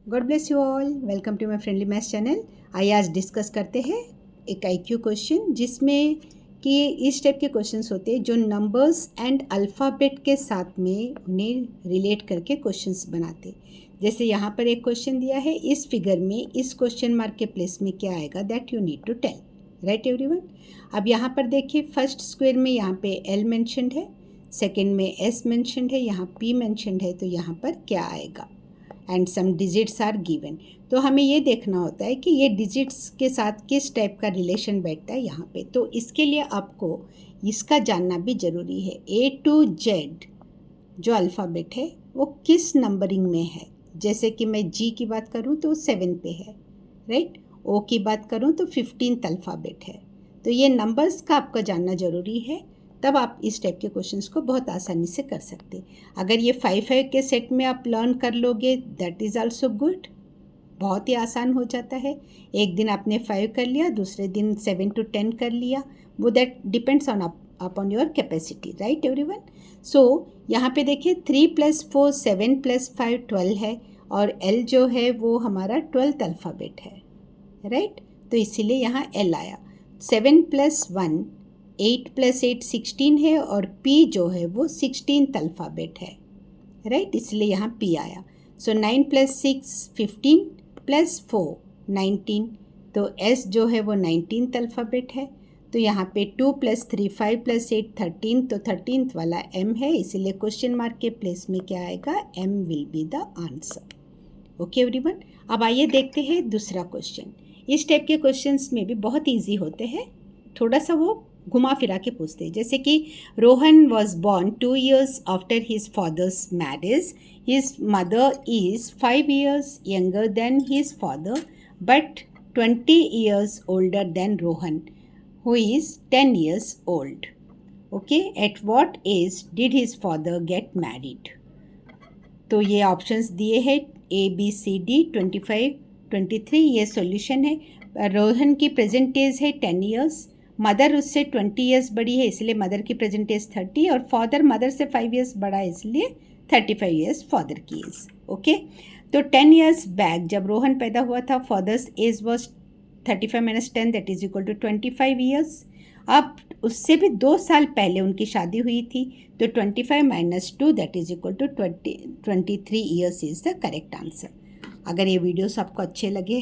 God bless you all. Welcome to my friendly maths channel. आइए आज discuss करते हैं एक आईक्यू क्वेश्चन, जिसमें कि इस टाइप के क्वेश्चंस होते हैं जो नंबर्स एंड अल्फ़ाबेट के साथ में उन्हें रिलेट करके क्वेश्चंस बनाते। जैसे यहाँ पर एक क्वेश्चन दिया है, इस फिगर में इस क्वेश्चन मार्क के प्लेस में क्या आएगा, that you need to tell. Right everyone. अब यहाँ पर देखिए, फर्स्ट स्क्वायर में यहाँ पे एल मैंशनड है, सेकेंड में एस मैंशनड है, यहाँ पी मैंशनड है, तो यहाँ पर क्या आएगा and some digits are given. तो हमें ये देखना होता है कि ये डिजिट्स के साथ किस टाइप का रिलेशन बैठता है यहाँ पे। तो इसके लिए आपको इसका जानना भी ज़रूरी है, ए टू जेड जो अल्फ़ाबेट है वो किस नंबरिंग में है। जैसे कि मैं जी की बात करूँ तो 7 पे है, राइट। ओ की बात करूँ तो 15th अल्फ़ाबेट है। तो ये नंबर्स का आपका जानना ज़रूरी है, तब आप इस टाइप के क्वेश्चंस को बहुत आसानी से कर सकते। अगर ये 5 के सेट में आप लर्न कर लोगे, दैट इज़ आल्सो गुड। बहुत ही आसान हो जाता है। एक दिन आपने 5 कर लिया, दूसरे दिन 7 to 10 कर लिया, वो that depends on upon your capacity. Right everyone. So यहाँ पे देखिए 3 + 4 7 + 5 12 है, और एल जो है वो हमारा 12th अल्फ़ाबेट है, राइट। तो इसीलिए यहाँ एल आया। 7 + 1 8 + 8 16 है, और पी जो है वो 16th अल्फ़ाबेट है, राइट। इसलिए यहाँ पी आया। सो 9 + 6 15 + 4 19, तो एस जो है वो 19th अल्फ़ाबेट है। तो यहाँ पे 2 + 3 5 + 8 13, तो 13th वाला एम है, इसीलिए क्वेश्चन मार्क के प्लेस में क्या आएगा, M will be the answer. Okay everyone. अब आइए देखते हैं दूसरा क्वेश्चन। इस टाइप के क्वेश्चंस में भी बहुत ईजी होते हैं, थोड़ा सा वो घुमा फिरा के पूछते हैं। जैसे कि Rohan was born 2 years after his father's marriage. His mother is 5 years younger than his father but 20 years older than Rohan, who is 10 years old. Okay, at what age did his father get married? तो ये options दिए हैं A B C D 25 23, ये solution है। रोहन की present as है 10 years, mother उससे 20 years बड़ी है, इसलिए मदर की प्रेजेंट एज 30, और फादर मदर से 5 years बड़ा है, इसलिए 35 years फादर की एज। ओके। तो 10 years बैक जब रोहन पैदा हुआ था, father's age was 35 - 10 that is equal to 25 years। अब उससे भी 2 साल पहले उनकी शादी हुई थी, तो 25 - 2 that is equal to 23 years is the correct answer. अगर ये वीडियोस आपको अच्छे लगे